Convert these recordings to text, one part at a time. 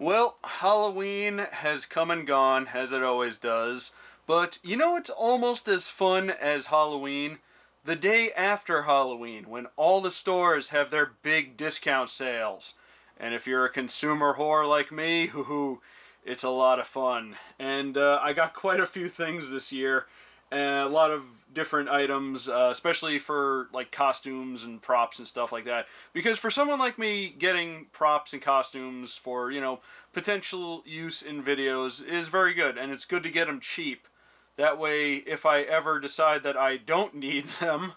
Well, Halloween has come and gone, as it always does. But you know it's almost as fun as Halloween? The day after Halloween, when all the stores have their big discount sales. And if you're a consumer whore like me, it's a lot of fun. And I got quite a few things this year. A lot of different items, especially for like costumes and props and stuff like that. Because for someone like me, getting props and costumes for, potential use in videos is very good. And it's good to get them cheap. That way, if I ever decide that I don't need them,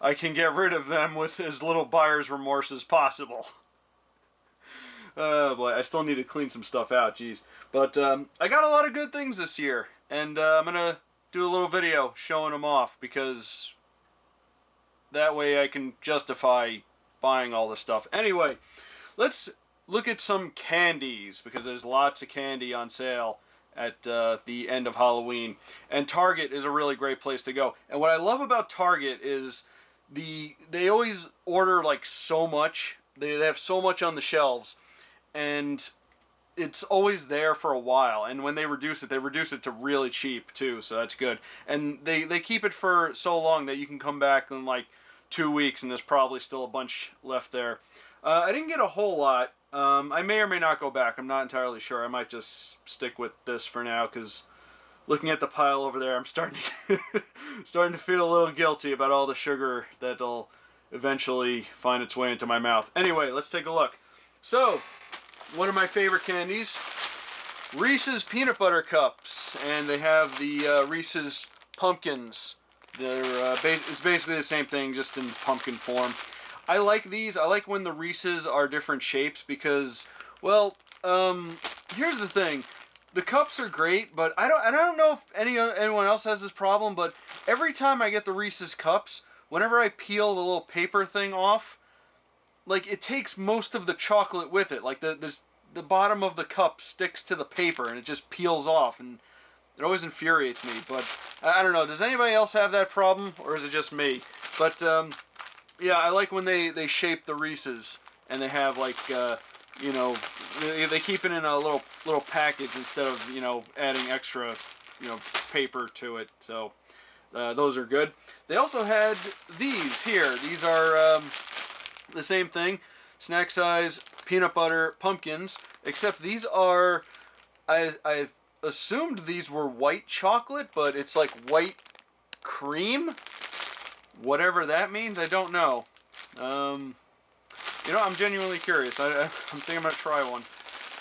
I can get rid of them with as little buyer's remorse as possible. Boy, I still need to clean some stuff out, jeez. But I got a lot of good things this year. And I'm going to do a little video showing them off because that way I can justify buying all this stuff. Anyway, let's look at some candies because there's lots of candy on sale at the end of Halloween. And Target is a really great place to go. And what I love about Target is they always order like so much. They have so much on the shelves. And it's always there for a while, and when they reduce it to really cheap too, so that's good. And they keep it for so long that you can come back in like 2 weeks and there's probably still a bunch left there. I didn't get a whole lot. I may or may not go back. I'm not entirely sure. I might just stick with this for now because looking at the pile over there, I'm starting to feel a little guilty about all the sugar that'll eventually find its way into my mouth. Anyway, let's take a look. So, one of my favorite candies, Reese's Peanut Butter Cups, and they have the Reese's Pumpkins. It's basically the same thing, just in pumpkin form. I like these. I like when the Reese's are different shapes because, well, here's the thing. The cups are great, but I don't know if anyone else has this problem, but every time I get the Reese's Cups, whenever I peel the little paper thing off, like, it takes most of the chocolate with it. Like, the bottom of the cup sticks to the paper, and it just peels off, and it always infuriates me. But, I don't know, does anybody else have that problem, or is it just me? But, yeah, I like when they shape the Reese's, and they have, like, they keep it in a little package instead of, adding extra, paper to it. So, those are good. They also had these here. These are, the same thing, snack size peanut butter pumpkins, except these are, I assumed these were white chocolate, but it's like white cream, whatever that means. I don't know. I'm genuinely curious. I think I'm gonna try one.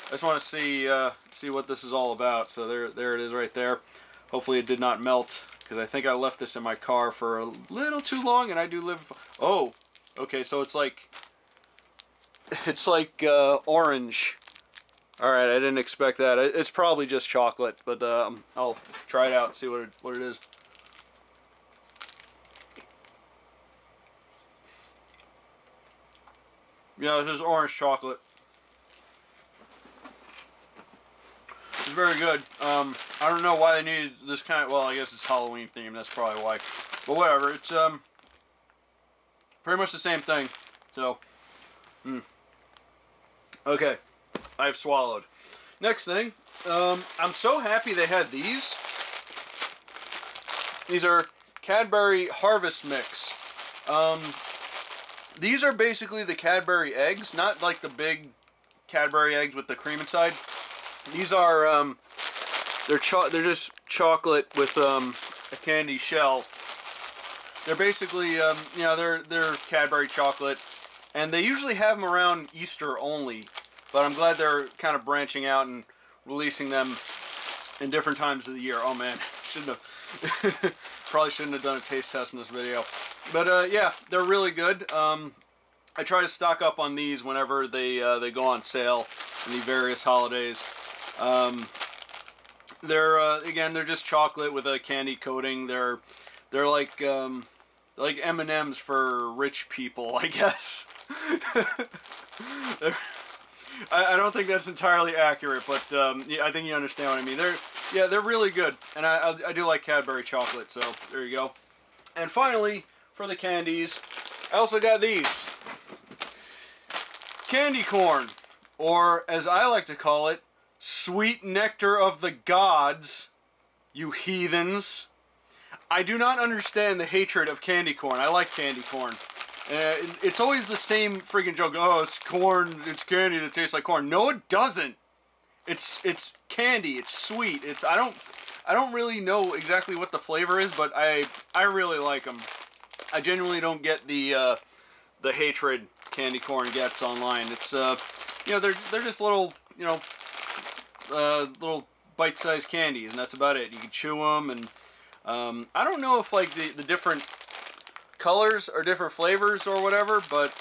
I just want to see what this is all about. So there it is right there. Hopefully it did not melt because I think I left this in my car for a little too long, and I do live. Oh. Okay, so it's like orange. Alright, I didn't expect that. It's probably just chocolate, but I'll try it out and see what it is. Yeah, this is orange chocolate. It's very good. I don't know why they needed this kind of, well, I guess it's Halloween themed, that's probably why. But whatever, it's pretty much the same thing. So, okay, I've swallowed. Next thing, I'm so happy they had these. These are Cadbury Harvest Mix. These are basically the Cadbury eggs, not like the big Cadbury eggs with the cream inside. These are, they're just chocolate with a candy shell. They're basically, they're Cadbury chocolate, and they usually have them around Easter only, but I'm glad they're kind of branching out and releasing them in different times of the year. Oh man, probably shouldn't have done a taste test in this video. But yeah, they're really good. I try to stock up on these whenever they go on sale in the various holidays. They're just chocolate with a candy coating. They're like M&Ms for rich people, I guess. I don't think that's entirely accurate, but yeah, I think you understand what I mean. They're really good, and I do like Cadbury chocolate, so there you go. And finally, for the candies, I also got these. Candy corn. or as I like to call it, sweet nectar of the gods, you heathens. I do not understand the hatred of candy corn. I like candy corn. It's always the same freaking joke. Oh, it's corn, it's candy that tastes like corn. No, it doesn't. It's candy. It's sweet. I don't really know exactly what the flavor is, but I really like them. I genuinely don't get the hatred candy corn gets online. It's you know, they're just little, you know, little bite-sized candies, and that's about it. You can chew them, and I don't know if like the different colors or different flavors or whatever, but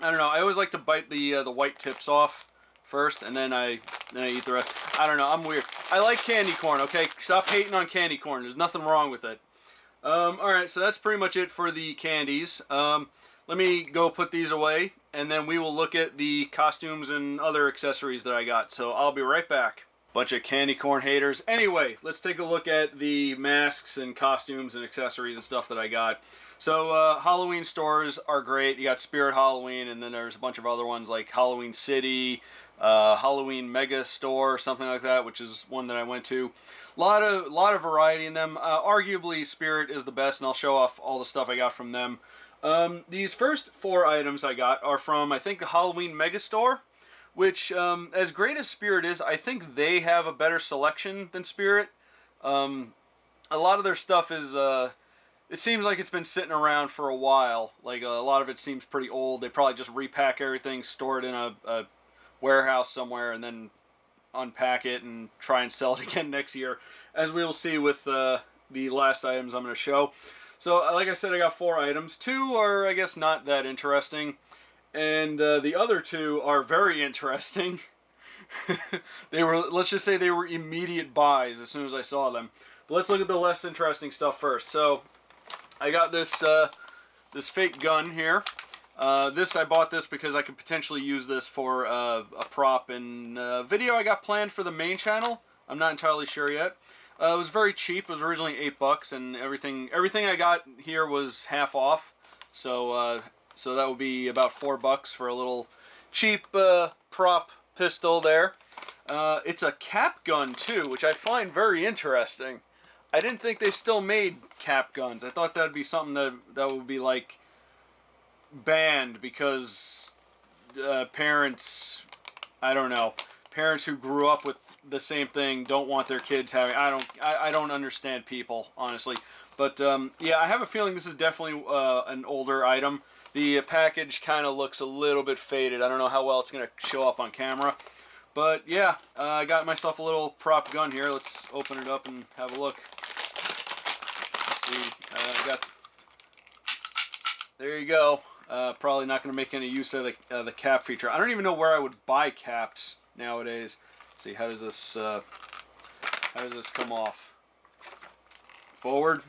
I don't know. I always like to bite the white tips off first, and then I eat the rest. I don't know. I'm weird. I like candy corn. Okay, stop hating on candy corn. There's nothing wrong with it. All right, so that's pretty much it for the candies. Let me go put these away, and then we will look at the costumes and other accessories that I got. So I'll be right back. Bunch of candy corn haters. Anyway, let's take a look at the masks and costumes and accessories and stuff that I got. So Halloween stores are great. You got Spirit Halloween, and then there's a bunch of other ones like Halloween City, Halloween Mega Store, something like that, which is one that I went to. A lot of variety in them. Arguably Spirit is the best, and I'll show off all the stuff I got from them. These first 4 items I got are from, I think, the Halloween Mega Store, which, as great as Spirit is, I think they have a better selection than Spirit. A lot of their stuff is, it seems like it's been sitting around for a while. Like, a lot of it seems pretty old. They probably just repack everything, store it in a warehouse somewhere, and then unpack it and try and sell it again next year, as we will see with the last items I'm going to show. So, like I said, I got 4 items. 2 are, I guess, not that interesting. And the other 2 are very interesting. They were, let's just say they were immediate buys as soon as I saw them. But let's look at the less interesting stuff first. So, I got this this fake gun here. I bought this because I could potentially use this for a prop in a video I got planned for the main channel. I'm not entirely sure yet. It was very cheap. It was originally $8, and everything I got here was half off. So so that would be about $4 for a little cheap prop pistol there. It's a cap gun too, which I find very interesting. I didn't think they still made cap guns. I thought that'd be something that would be like banned because parents, I don't know, parents who grew up with the same thing don't want their kids having. I don't understand people, honestly. But yeah, I have a feeling this is definitely an older item. The package kind of looks a little bit faded. I don't know how well it's going to show up on camera. But yeah, I got myself a little prop gun here. Let's open it up and have a look. Let's see. There you go. Probably not going to make any use of the cap feature. I don't even know where I would buy caps nowadays. Let's see, how does this come off? Forward?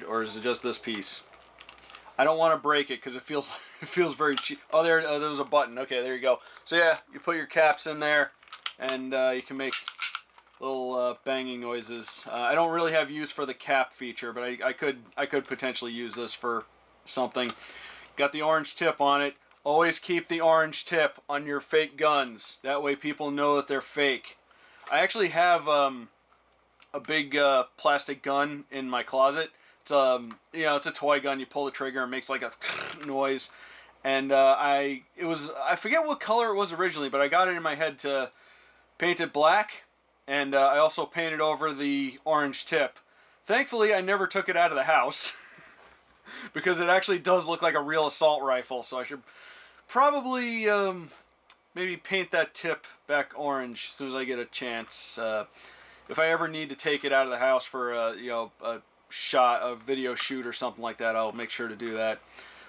Or is it just this piece? I don't want to break it because it feels very cheap. Oh, there was a button. Okay, there you go. So yeah, you put your caps in there, and you can make little banging noises. I don't really have use for the cap feature, but I could potentially use this for something. Got the orange tip on it. Always keep the orange tip on your fake guns. That way people know that they're fake. I actually have a big plastic gun in my closet. It's you know, it's a toy gun. You pull the trigger and it makes like a noise. And I forget what color it was originally, but I got it in my head to paint it black, and I also painted over the orange tip. Thankfully, I never took it out of the house because it actually does look like a real assault rifle. So I should probably maybe paint that tip back orange as soon as I get a chance. If I ever need to take it out of the house for you know, a video shoot or something like that, I'll make sure to do that.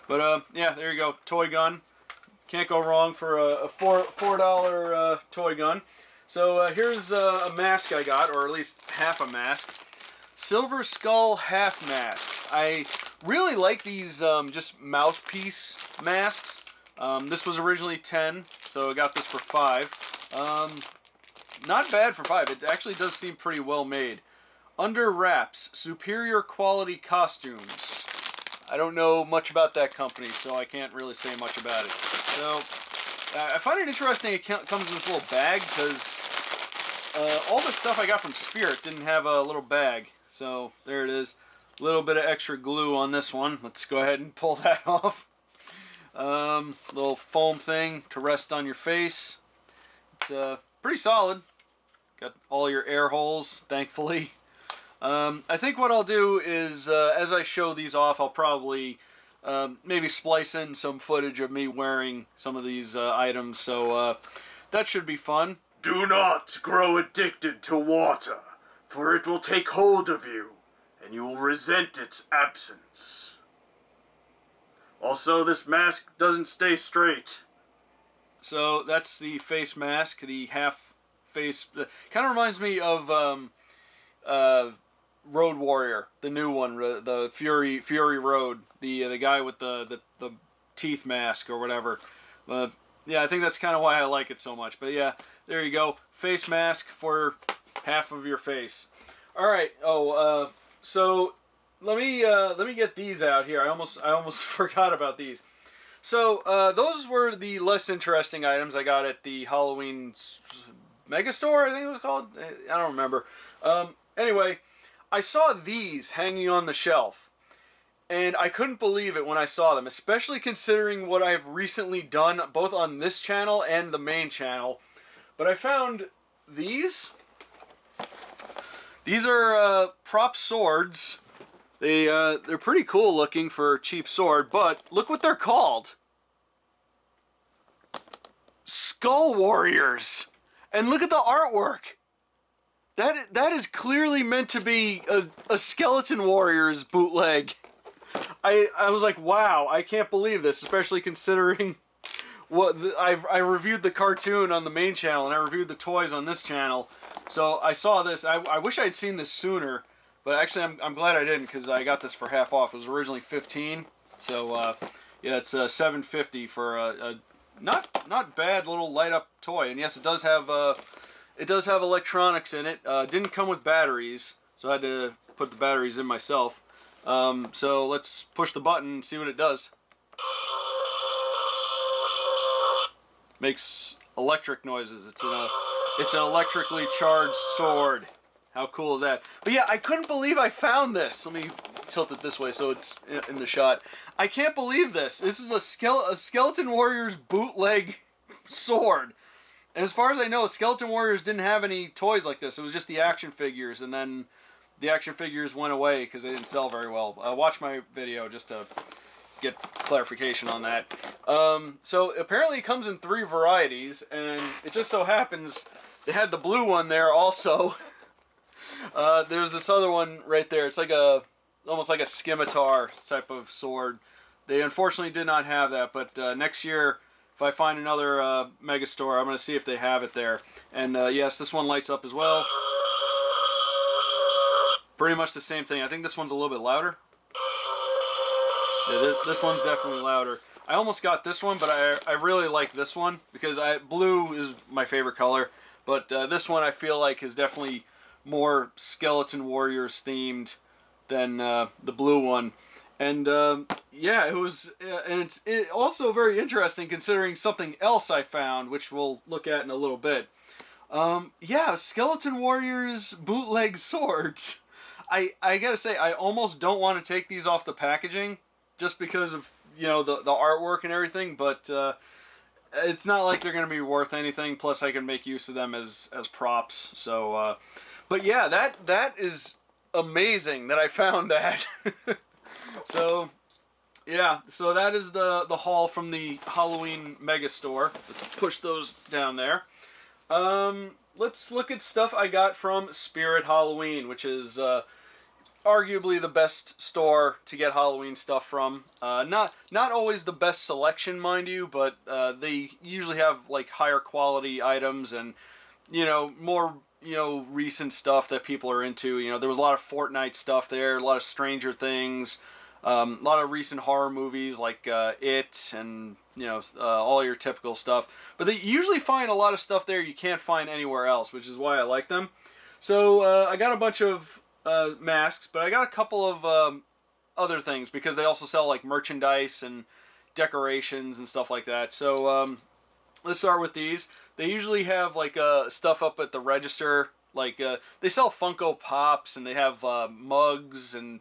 But yeah, there you go, toy gun. Can't go wrong for a $4 toy gun. So here's a mask I got, or at least half a mask. Silver Skull half mask. I really like these just mouthpiece masks. This was originally 10, so I got this for 5. Not bad for 5. It actually does seem pretty well made. Under Wraps, superior quality costumes. I don't know much about that company, so I can't really say much about it. So, I find it interesting it comes in this little bag, because all the stuff I got from Spirit didn't have a little bag. So there it is. A little bit of extra glue on this one. Let's go ahead and pull that off. Little foam thing to rest on your face. It's pretty solid. Got all your air holes, thankfully. I think what I'll do is, as I show these off, I'll probably maybe splice in some footage of me wearing some of these items, so that should be fun. Do not grow addicted to water, for it will take hold of you, and you will resent its absence. Also, this mask doesn't stay straight. So that's the face mask, the half face. Kind of reminds me of Road Warrior, the new one, the Fury Road, the guy with the teeth mask or whatever. Yeah, I think that's kind of why I like it so much. But yeah, there you go, face mask for half of your face. All right. Oh, so let me get these out here. I almost forgot about these. So those were the less interesting items I got at the Halloween Mega Store, I think it was called. I don't remember. Anyway, I saw these hanging on the shelf, and I couldn't believe it when I saw them, especially considering what I've recently done, both on this channel and the main channel. But I found these. These are prop swords. They're pretty cool looking for a cheap sword, but look what they're called. Skull Warriors. And look at the artwork. That is clearly meant to be a Skeleton Warriors bootleg. I was like, wow, I can't believe this, especially considering what I reviewed the cartoon on the main channel and I reviewed the toys on this channel. So I saw this. I wish I'd seen this sooner, but actually I'm glad I didn't, because I got this for half off. It was originally $15, so yeah, it's $7.50 for a not bad little light up toy. And yes, it does have electronics in it. Didn't come with batteries, so I had to put the batteries in myself. So let's push the button and see what it does. Makes electric noises. It's an electrically charged sword. How cool is that? But yeah, I couldn't believe I found this. Let me tilt it this way so it's in the shot. I can't believe this. This is a Skeleton Warriors bootleg sword. And as far as I know, Skeleton Warriors didn't have any toys like this. It was just the action figures, and then the action figures went away because they didn't sell very well. Watch my video just to get clarification on that. So apparently it comes in 3 varieties, and it just so happens they had the blue one there also. There's this other one right there. It's like almost like a scimitar type of sword. They unfortunately did not have that, but next year, if I find another Mega Store, I'm going to see if they have it there. And yes, this one lights up as well. Pretty much the same thing. I think this one's a little bit louder. Yeah, this one's definitely louder. I almost got this one, but I really like this one because blue is my favorite color. But this one I feel like is definitely more Skeleton Warriors themed than the blue one. And yeah, it was, and it's also very interesting considering something else I found, which we'll look at in a little bit. Yeah, Skeleton Warriors bootleg swords. I gotta say, I almost don't want to take these off the packaging just because of, you know, the artwork and everything, but it's not like they're gonna be worth anything. Plus, I can make use of them as props. So, but yeah, that is amazing that I found that. So, yeah, so that is the haul from the Halloween Mega Store. Let's push those down there. Let's look at stuff I got from Spirit Halloween, which is arguably the best store to get Halloween stuff from. Not always the best selection, mind you, but they usually have like higher quality items and, you know, more, you know, recent stuff that people are into. You know, there was a lot of Fortnite stuff there, a lot of Stranger Things. A lot of recent horror movies like It and, you know, all your typical stuff. But they usually find a lot of stuff there you can't find anywhere else, which is why I like them. So I got a bunch of masks, but I got a couple of other things because they also sell like merchandise and decorations and stuff like that. So let's start with these. They usually have like stuff up at the register. Like they sell Funko Pops, and they have mugs and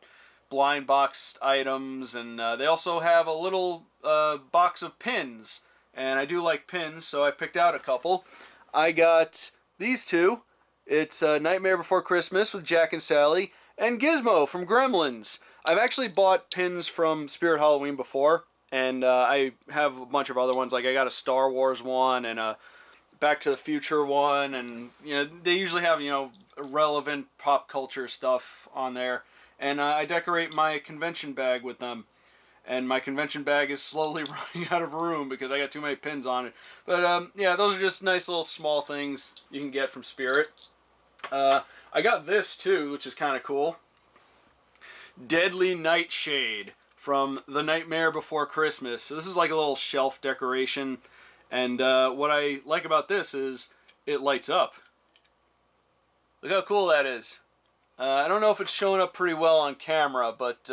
blind boxed items, and they also have a little box of pins. And I do like pins, so I picked out a couple. I got these two. It's Nightmare Before Christmas with Jack and Sally, and Gizmo from Gremlins. I've actually bought pins from Spirit Halloween before, and I have a bunch of other ones. Like I got a Star Wars one and a Back to the Future one, and they usually have relevant pop culture stuff on there. And I decorate my convention bag with them. And my convention bag is slowly running out of room because I got too many pins on it. But yeah, those are just nice little small things you can get from Spirit. I got this too, which is kind of cool. Deadly Nightshade from The Nightmare Before Christmas. So this is like a little shelf decoration. And what I like about this is it lights up. Look how cool that is. I don't know if it's showing up pretty well on camera, but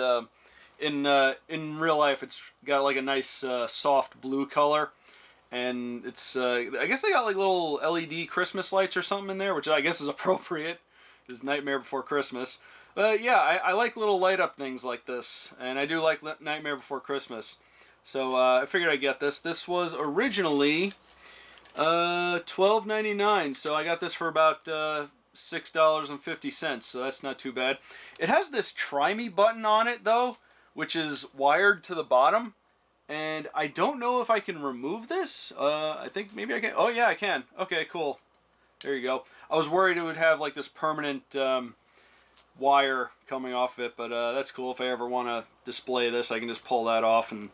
in real life it's got like a nice soft blue color. And it's, I guess they got like little LED Christmas lights or something in there, which I guess is appropriate. It's Nightmare Before Christmas. But yeah, I like little light up things like this. And I do like Nightmare Before Christmas. So I figured I'd get this. This was originally $12.99. So I got this for about $6.50. So that's not too bad. It has this Try Me button on it though, which is wired to the bottom. And I don't know if I can remove this. I think maybe I can. Oh yeah, I can. Okay, cool. There you go. I was worried it would have like this permanent wire coming off of it, but that's cool. If I ever want to display this, I can just pull that off and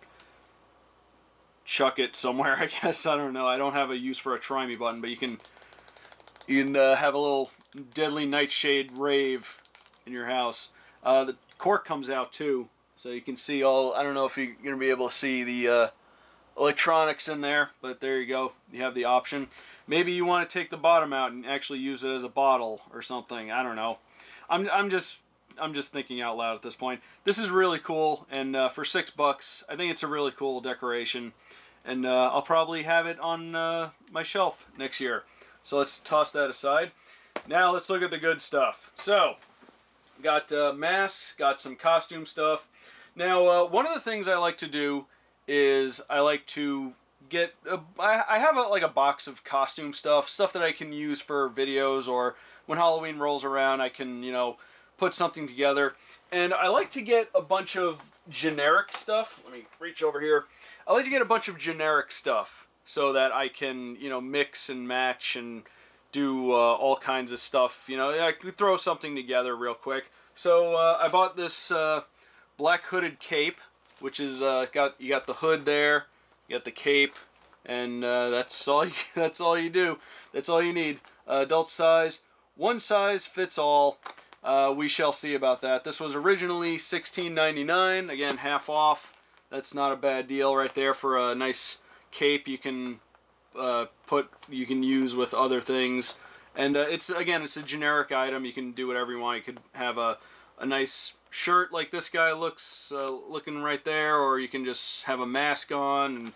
chuck it somewhere, I guess. I don't know. I don't have a use for a Try Me button, but you can have a little Deadly Nightshade rave in your house. The cork comes out too, so you can see all. I don't know if you're going to be able to see the electronics in there, but there you go. You have the option. Maybe you want to take the bottom out and actually use it as a bottle or something. I don't know. I'm just thinking out loud at this point. This is really cool, and for $6, I think it's a really cool decoration. And I'll probably have it on my shelf next year. So let's toss that aside. Now let's look at the good stuff. So, got masks, got some costume stuff. Now, one of the things I like to do is I like to get... I have like a box of costume stuff that I can use for videos, or when Halloween rolls around I can, put something together. And I like to get a bunch of generic stuff. Let me reach over here. I like to get a bunch of generic stuff so that I can, mix and match and do all kinds of stuff. I could throw something together real quick. So I bought this black hooded cape, which is you got the hood there, you got the cape, and that's all you do. That's all you need. Adult size, one size fits all. We shall see about that. This was originally $16.99. Again, half off. That's not a bad deal right there for a nice cape you can use with other things. And it's a generic item. You can do whatever you want. You could have a nice shirt like this guy looking right there, or you can just have a mask on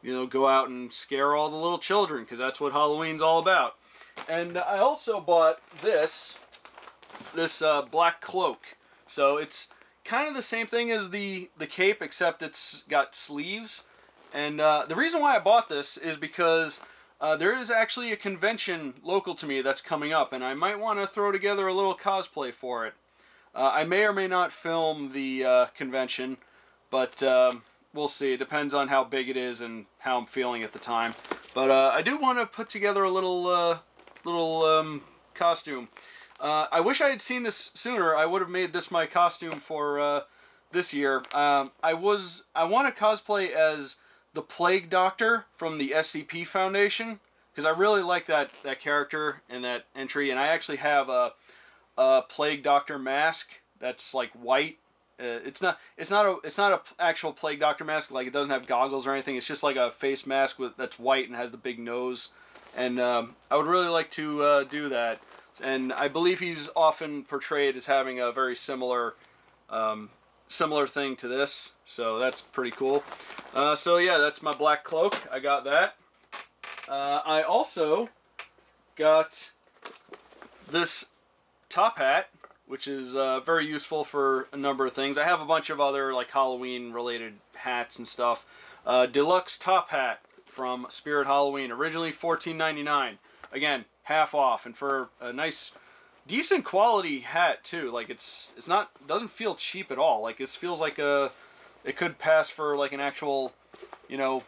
and go out and scare all the little children, because that's what Halloween's all about. And I also bought this black cloak. So it's kind of the same thing as the cape, except it's got sleeves. And the reason why I bought this is because there is actually a convention local to me that's coming up, and I might want to throw together a little cosplay for it. I may or may not film the convention, but we'll see. It depends on how big it is and how I'm feeling at the time. But I do want to put together a little costume. I wish I had seen this sooner. I would have made this my costume for this year. I want to cosplay as the Plague Doctor from the SCP Foundation, because I really like that character and that entry. And I actually have a Plague Doctor mask that's like white. It's not a actual Plague Doctor mask. Like, it doesn't have goggles or anything. It's just like a face mask that's white and has the big nose. And I would really like to do that. And I believe he's often portrayed as having a very similar thing to this, so that's pretty cool. So yeah, that's my black cloak. I got that. I also got this top hat, which is very useful for a number of things. I have a bunch of other like Halloween related hats and stuff. Deluxe top hat from Spirit Halloween, originally $14.99. Again, half off, and for a nice, decent quality hat too. Like it's not, doesn't feel cheap at all. Like this feels like it could pass for like an actual, you know,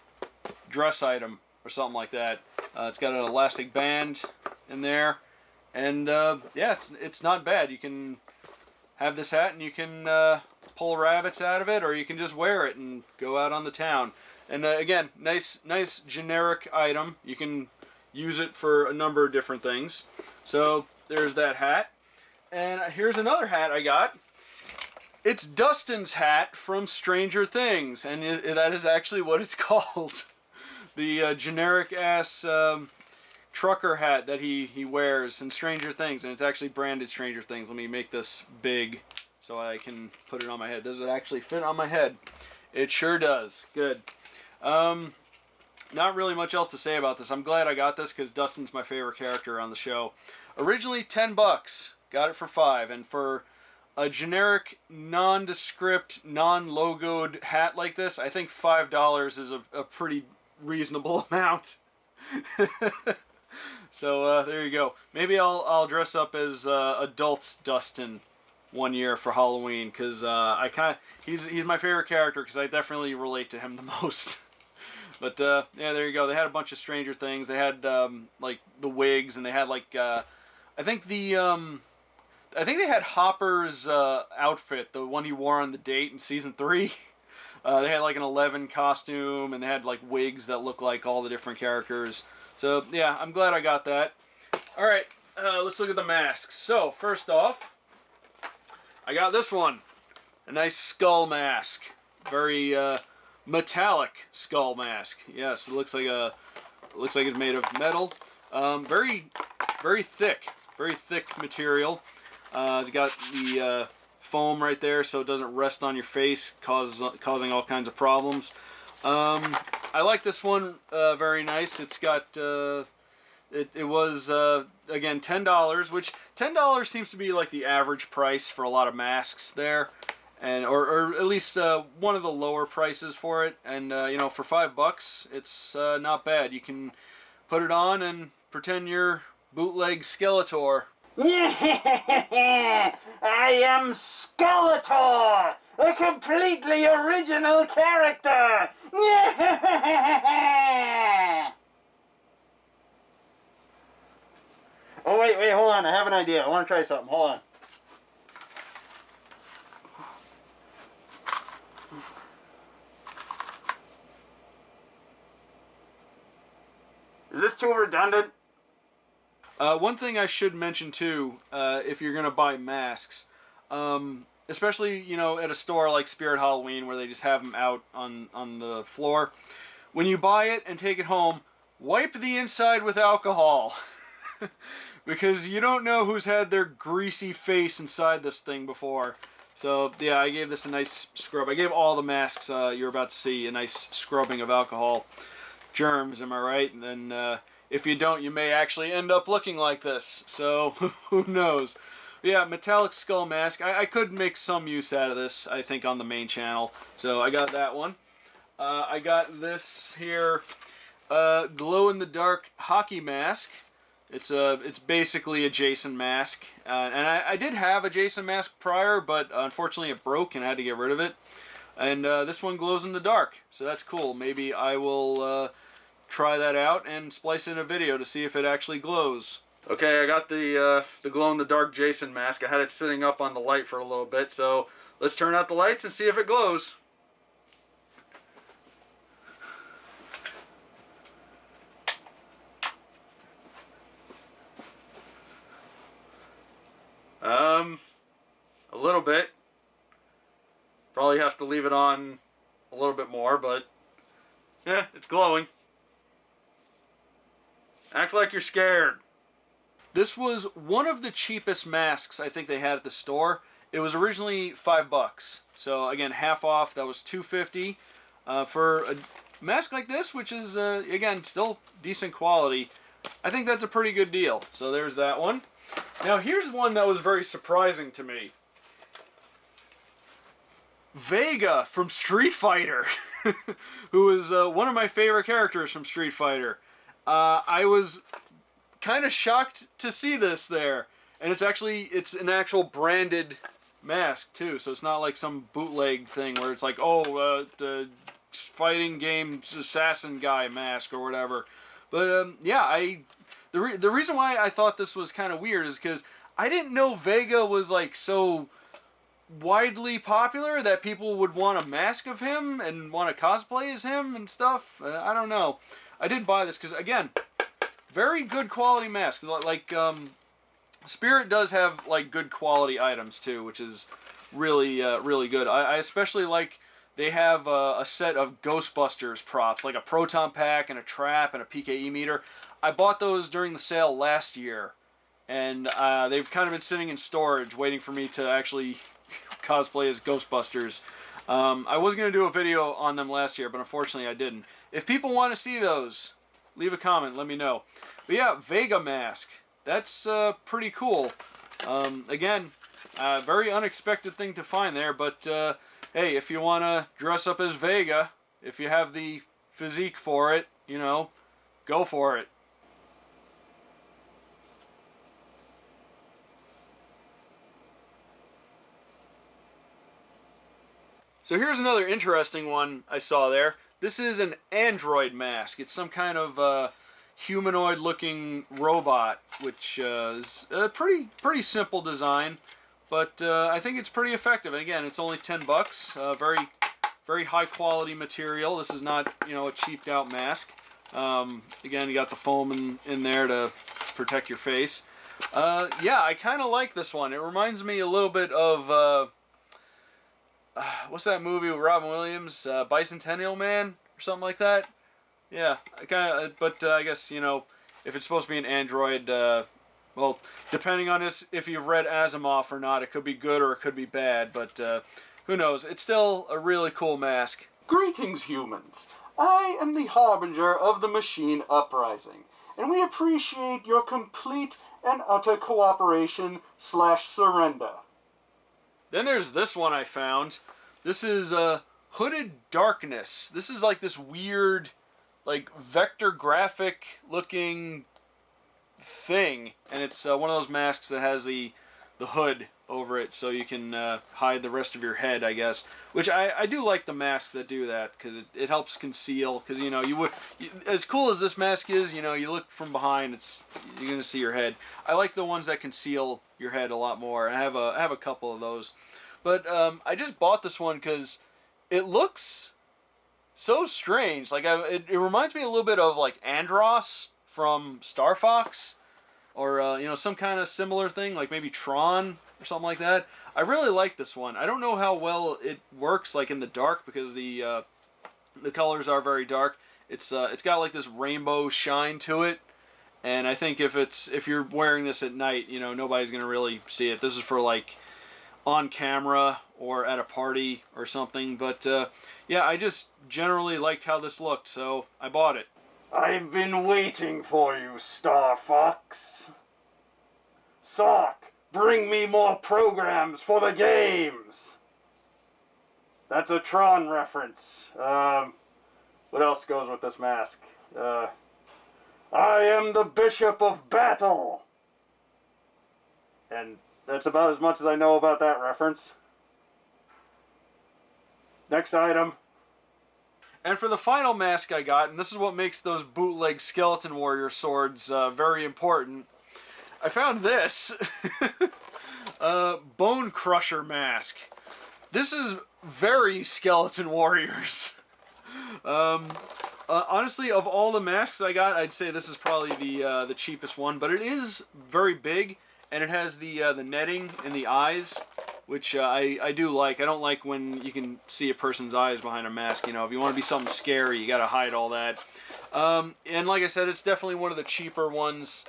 dress item or something like that. It's got an elastic band in there. And yeah, it's not bad. You can have this hat and you can pull rabbits out of it, or you can just wear it and go out on the town. And again, nice generic item. You can use it for a number of different things. So there's that hat. And here's another hat I got. It's Dustin's hat from Stranger Things, and that is actually what it's called. The generic ass trucker hat that he wears in Stranger Things, and it's actually branded Stranger Things. Let me make this big so I can put it on my head. Does it actually fit on my head? It sure does. Good. Not really much else to say about this. I'm glad I got this because Dustin's my favorite character on the show. Originally $10, got it for $5, and for a generic, nondescript, non-logoed hat like this, I think $5 is a pretty reasonable amount. So there you go. Maybe I'll dress up as adult Dustin one year for Halloween, because he's my favorite character because I definitely relate to him the most. But yeah, there you go. They had a bunch of Stranger Things. They had like the wigs, and they had like I think they had Hopper's outfit, the one he wore on the date in season 3. They had like an 11 costume, and they had like wigs that look like all the different characters. So yeah, I'm glad I got that. All right, let's look at the masks. So first off, I got this one, a nice skull mask, very metallic skull mask. Yes, it looks like it's made of metal. Very thick material. It's got the foam right there, so it doesn't rest on your face, causing all kinds of problems. I like this one, very nice. It's got it was again $10, which $10 seems to be like the average price for a lot of masks there. And or at least one of the lower prices for it, and you know, for $5, it's not bad. You can put it on and pretend you're bootleg Skeletor. I am Skeletor, a completely original character. Oh wait, hold on. I have an idea. I want to try something. Hold on. Is this too redundant? One thing I should mention too, if you're gonna buy masks, especially, you know, at a store like Spirit Halloween where they just have them out on the floor, when you buy it and take it home, wipe the inside with alcohol. Because you don't know who's had their greasy face inside this thing before. So yeah, I gave this a nice scrub. I gave all the masks you're about to see a nice scrubbing of alcohol. Germs, am I right? And then if you don't, you may actually end up looking like this. So who knows? Yeah, metallic skull mask. I could make some use out of this, I think, on the main channel. So I got that one. I got this here glow-in-the-dark hockey mask. It's basically a Jason mask, and I did have a Jason mask prior, but unfortunately it broke and I had to get rid of it. And this one glows in the dark, so that's cool. Maybe I will try that out and splice in a video to see if it actually glows. Okay, I got the glow-in-the-dark Jason mask. I had it sitting up on the light for a little bit, so let's turn out the lights and see if it glows. A little bit. Probably have to leave it on a little bit more, but yeah, it's glowing. Act like you're scared. This was one of the cheapest masks I think they had at the store. It was originally $5. So again, half off. That was $2.50 for mask like this, which is, again, still decent quality, I think that's a pretty good deal. So there's that one. Now here's one that was very surprising to me. Vega from Street Fighter, who is one of my favorite characters from Street Fighter. I was kind of shocked to see this there. And it's an actual branded mask too, so it's not like some bootleg thing where it's like, oh, the fighting game assassin guy mask or whatever. But yeah, the reason why I thought this was kind of weird is because I didn't know Vega was like so widely popular that people would want a mask of him and want to cosplay as him and stuff. I don't know. I did buy this because, again, very good quality mask. Like, Spirit does have like good quality items too, which is really really good. I especially like they have a set of Ghostbusters props, like a proton pack and a trap and a PKE meter. I bought those during the sale last year, and they've kind of been sitting in storage waiting for me to actually cosplay as Ghostbusters. I was going to do a video on them last year, but unfortunately I didn't. If people want to see those, leave a comment, let me know. But yeah, Vega Mask. That's pretty cool. Again, very unexpected thing to find there, but hey, if you want to dress up as Vega, if you have the physique for it, you know, go for it. So here's another interesting one I saw there. This is an android mask. It's some kind of humanoid-looking robot, which is a pretty simple design, but I think it's pretty effective. And again, it's only $10. Very high-quality material. This is not, you know, a cheaped-out mask. Again, you got the foam in there to protect your face. Yeah, I kind of like this one. It reminds me a little bit of what's that movie with Robin Williams? Bicentennial Man or something like that. Yeah, I kind of, but I guess, you know, if it's supposed to be an android, well, depending on this, if you've read Asimov or not, it could be good or it could be bad, but who knows? It's still a really cool mask. Greetings, humans. I am the harbinger of the machine uprising, and we appreciate your complete and utter cooperation / surrender. Then there's this one I found. This is Hooded Darkness. This is like this weird, like vector graphic looking thing, and it's one of those masks that has the hood over it, so you can hide the rest of your head, I guess. Which I do like the masks that do that, because it helps conceal. Because, you know, as cool as this mask is, you know, you look from behind, you're gonna see your head. I like the ones that conceal your head a lot more. I have a couple of those, but I just bought this one because it looks so strange. Like it reminds me a little bit of like Andros from Star Fox, or you know, some kind of similar thing, like maybe Tron or something like that. I really like this one. I don't know how well it works like in the dark, because the colors are very dark. It's got like this rainbow shine to it, and I think if you're wearing this at night, you know, nobody's gonna really see it. This is for like on camera or at a party or something. But yeah, I just generally liked how this looked, so I bought it. I've been waiting for you, Star Fox. Sock, bring me more programs for the games. That's a Tron reference. What else goes with this mask? I am the Bishop of Battle. And that's about as much as I know about that reference. Next item. And for the final mask I got, and this is what makes those bootleg Skeleton Warrior swords very important, I found this. Bonecrusher Mask. This is very Skeleton Warriors. Honestly, of all the masks I got, I'd say this is probably the cheapest one, but it is very big, and it has the netting in the eyes, which I do like. I don't like when you can see a person's eyes behind a mask. You know, if you want to be something scary, you gotta hide all that. And like I said, it's definitely one of the cheaper ones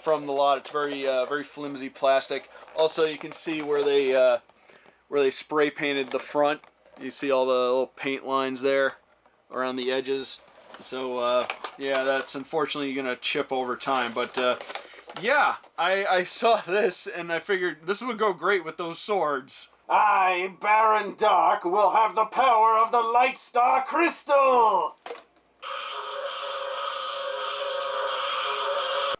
from the lot. It's very flimsy plastic. Also, you can see where they spray painted the front. You see all the little paint lines there. around the edges. So, yeah, that's unfortunately going to chip over time. But, yeah, I saw this, and I figured this would go great with those swords. I, Baron Dark, will have the power of the Light Star Crystal!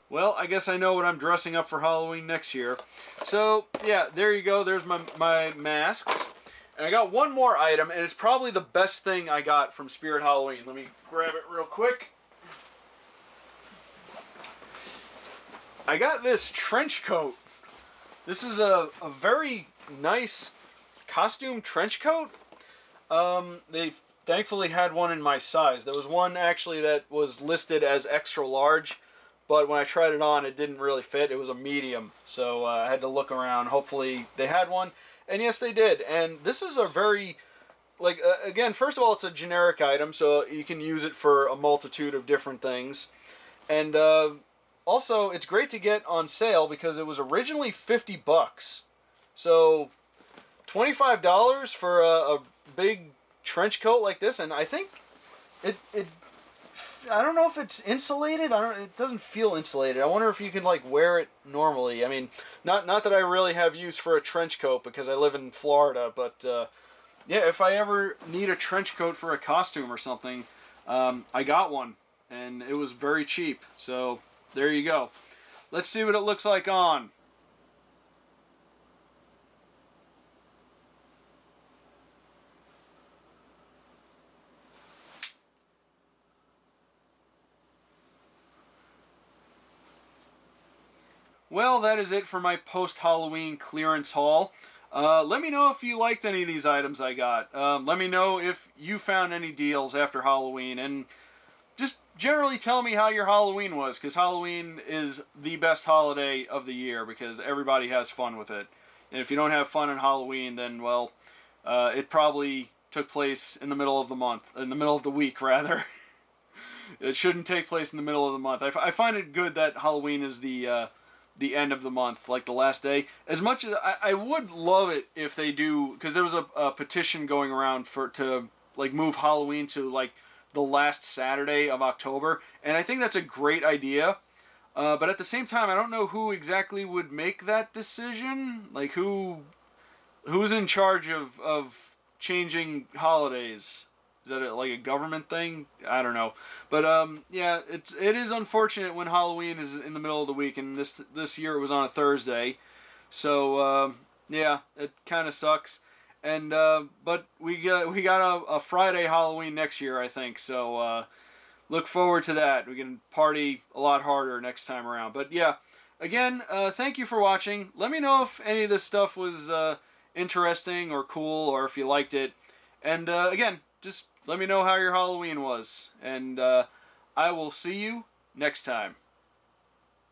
Well, I guess I know what I'm dressing up for Halloween next year. So, yeah, there you go. There's my masks. And I got one more item, and it's probably the best thing I got from Spirit Halloween. Let me grab it real quick. I got this trench coat. This is a very nice costume trench coat. They thankfully had one in my size. There was one actually that was listed as extra large, but when I tried it on, it didn't really fit. It was a medium, so I had to look around. Hopefully they had one, and yes, they did. And this is a very, like, again, first of all, it's a generic item, so you can use it for a multitude of different things. And also, it's great to get on sale because it was originally $50. So $25 for a big trench coat like this, and I think it I don't know if it's insulated. It doesn't feel insulated. I wonder if you can like wear it normally. I mean, not that I really have use for a trench coat because I live in Florida, but yeah, if I ever need a trench coat for a costume or something, I got one, and it was very cheap. So there you go. Let's see what it looks like on. Well, that is it for my post-Halloween clearance haul. Let me know if you liked any of these items I got. Let me know if you found any deals after Halloween, and just generally tell me how your Halloween was, because Halloween is the best holiday of the year because everybody has fun with it. And if you don't have fun on Halloween, then, well, it probably took place in the middle of the month, in the middle of the week, rather. It shouldn't take place in the middle of the month. I find it good that Halloween is the end of the month, like the last day. As much as I would love it if they do, because there was a petition going around to like move Halloween to like the last Saturday of October, and I think that's a great idea. But at the same time, I don't know who exactly would make that decision. Like who's in charge of changing holidays? Is that like a government thing? I don't know. But yeah, it is unfortunate when Halloween is in the middle of the week, and this year it was on a Thursday. So yeah, it kind of sucks. And but we got a Friday Halloween next year, I think. So look forward to that. We can party a lot harder next time around. But yeah, again, thank you for watching. Let me know if any of this stuff was interesting or cool, or if you liked it. And again, just let me know how your Halloween was, and I will see you next time.